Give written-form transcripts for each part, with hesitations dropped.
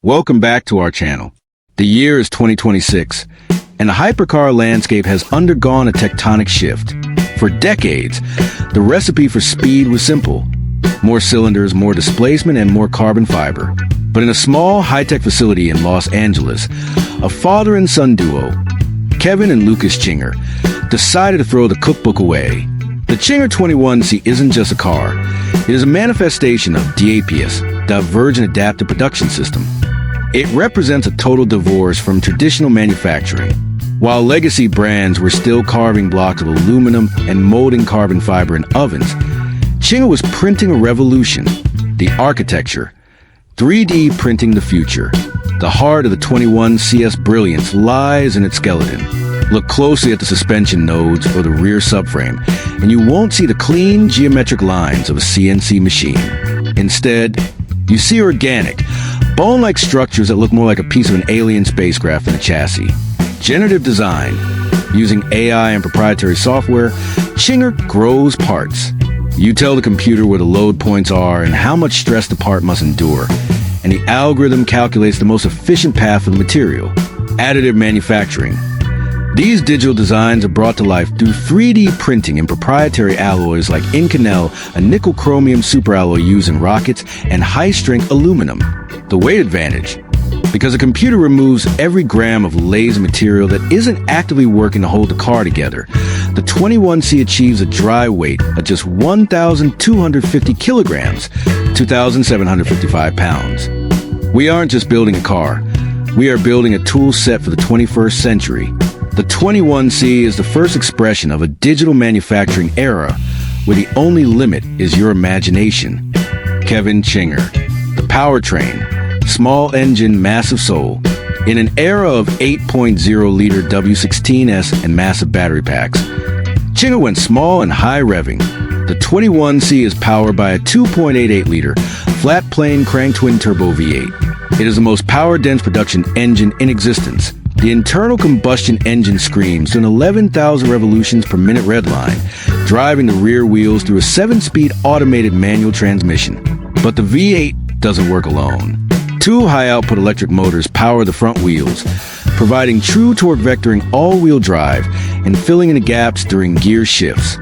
Welcome back to our channel. The year is 2026, and the hypercar landscape has undergone a tectonic shift. For decades, the recipe for speed was simple: more cylinders, more displacement, and more carbon fiber. But in a small, high-tech facility in Los Angeles, a father and son duo, Kevin and Lucas Czinger, decided to throw the cookbook away. The Czinger 21C isn't just a car. It is a manifestation of DAPS, Divergent Adaptive Production System. It represents a total divorce from traditional manufacturing. While legacy brands were still carving blocks of aluminum and molding carbon fiber in ovens, Czinger was printing a revolution: the architecture, 3D printing the future. The heart of the 21CS brilliance lies in its skeleton. Look closely at the suspension nodes or the rear subframe, and you won't see the clean geometric lines of a CNC machine. Instead, you see organic, bone-like structures that look more like a piece of an alien spacecraft than a chassis. Generative design. Using AI and proprietary software, Czinger grows parts. You tell the computer where the load points are and how much stress the part must endure, and the algorithm calculates the most efficient path for the material. Additive manufacturing. These digital designs are brought to life through 3D printing in proprietary alloys like Inconel, a nickel-chromium superalloy used in rockets, and high-strength aluminum. The weight advantage. Because a computer removes every gram of lazy material that isn't actively working to hold the car together, the 21C achieves a dry weight of just 1,250 kilograms, 2,755 pounds. We aren't just building a car. We are building a tool set for the 21st century. The 21C is the first expression of a digital manufacturing era where the only limit is your imagination. Kevin Czinger. The powertrain. Small engine, massive soul. In an era of 8.0-liter W16S and massive battery packs, Czinger went small and high revving. The 21C is powered by a 2.88-liter flat-plane crank twin-turbo V8. It is the most power-dense production engine in existence. The internal combustion engine screams to an 11,000 revolutions per minute redline, driving the rear wheels through a 7-speed automated manual transmission. But the V8 doesn't work alone. Two high-output electric motors power the front wheels, providing true torque vectoring all-wheel drive and filling in the gaps during gear shifts.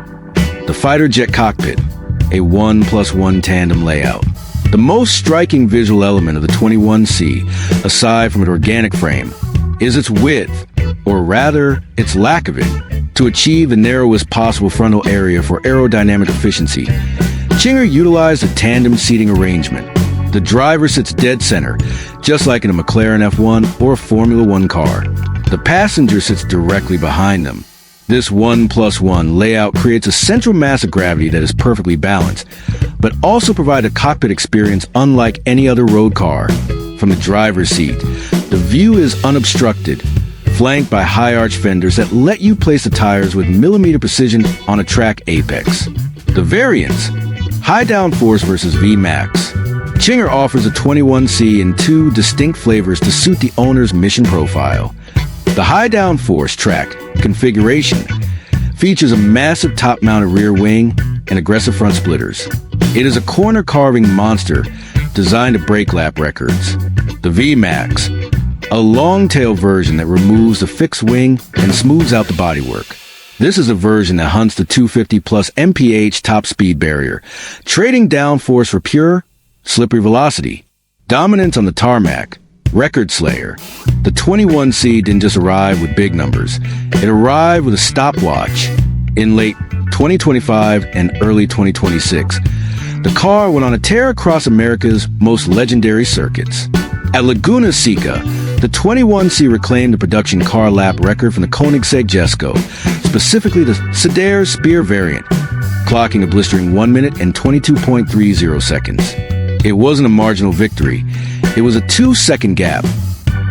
The fighter jet cockpit, a 1+1 tandem layout. The most striking visual element of the 21C, aside from an organic frame, is its width, or rather, its lack of it. To achieve the narrowest possible frontal area for aerodynamic efficiency, Czinger utilized a tandem seating arrangement. The driver sits dead center, just like in a McLaren F1 or a Formula One car. The passenger sits directly behind them. This 1+1 layout creates a central mass of gravity that is perfectly balanced, but also provides a cockpit experience unlike any other road car. From the driver's seat, the view is unobstructed, flanked by high-arch fenders that let you place the tires with millimeter precision on a track apex. The variants: high downforce versus V-Max. Czinger offers a 21C in two distinct flavors to suit the owner's mission profile. The high downforce track configuration features a massive top-mounted rear wing and aggressive front splitters. It is a corner-carving monster designed to break lap records. The V-Max, a long-tail version that removes the fixed wing and smooths out the bodywork. This is a version that hunts the 250+ mph top speed barrier, trading downforce for pure, slippery velocity. Dominance on the tarmac, record slayer. The 21C didn't just arrive with big numbers. It arrived with a stopwatch. In late 2025 and early 2026, the car went on a tear across America's most legendary circuits. At Laguna Seca, the 21C reclaimed the production car lap record from the Koenigsegg Jesko, specifically the Sedair Spear variant, clocking a blistering 1 minute and 22.30 seconds. It wasn't a marginal victory. It was a 2-second gap,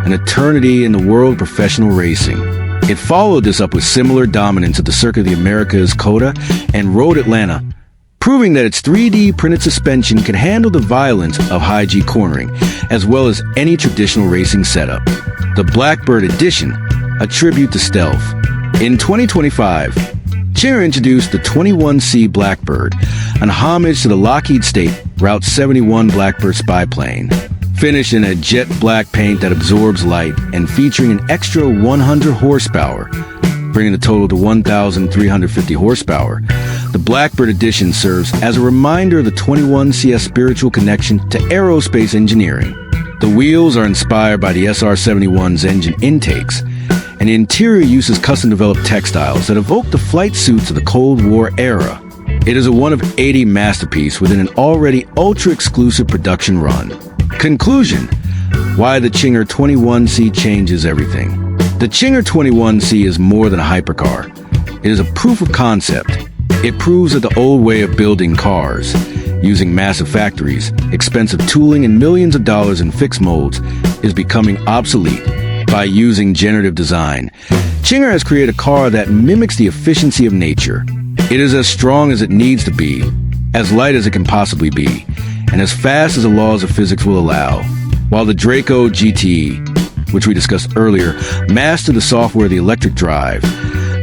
an eternity in the world of professional racing. It followed this up with similar dominance at the Circuit of the Americas COTA and Road Atlanta, proving that its 3D printed suspension could handle the violence of high-G cornering, as well as any traditional racing setup. The Blackbird Edition, a tribute to stealth. In 2025, Czinger introduced the 21C Blackbird, an homage to the Lockheed State Route 71 Blackbird spy plane. Finished in a jet black paint that absorbs light and featuring an extra 100 horsepower, bringing the total to 1,350 horsepower. The Blackbird Edition serves as a reminder of the 21CS spiritual connection to aerospace engineering. The wheels are inspired by the SR-71's engine intakes, and the interior uses custom-developed textiles that evoke the flight suits of the Cold War era. It is a one-of-80 masterpiece within an already ultra-exclusive production run. Conclusion: why the Czinger 21C changes everything. The Czinger 21C is more than a hypercar. It is a proof of concept. It proves that the old way of building cars, using massive factories, expensive tooling, and millions of dollars in fixed molds, is becoming obsolete by using generative design. Czinger has created a car that mimics the efficiency of nature. It is as strong as it needs to be, as light as it can possibly be, and as fast as the laws of physics will allow. While the Draco GT, which we discussed earlier, mastered the software of the electric drive,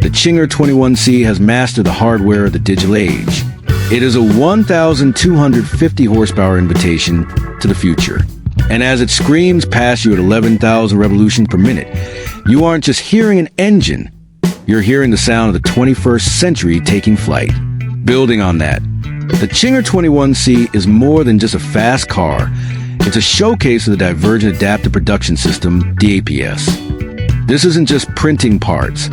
the Czinger 21C has mastered the hardware of the digital age. It is a 1,250 horsepower invitation to the future. And as it screams past you at 11,000 revolutions per minute, you aren't just hearing an engine, you're hearing the sound of the 21st century taking flight. Building on that, the Czinger 21C is more than just a fast car. It's a showcase of the Divergent Adaptive Production System, DAPS. This isn't just printing parts.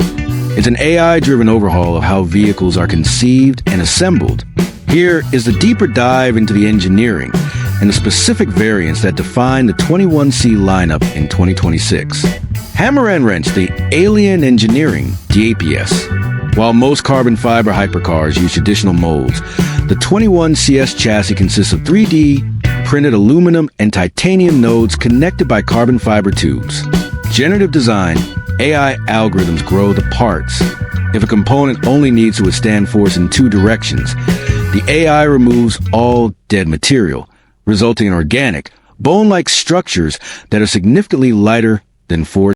It's an AI-driven overhaul of how vehicles are conceived and assembled. Here is the deeper dive into the engineering and the specific variants that define the 21C lineup in 2026. Hammer and wrench the alien engineering, DAPS. While most carbon fiber hypercars use traditional molds, the 21CS chassis consists of 3D printed aluminum and titanium nodes connected by carbon fiber tubes. Generative design, AI algorithms grow the parts. If a component only needs to withstand force in two directions, the AI removes all dead material, resulting in organic, bone-like structures that are significantly lighter than forged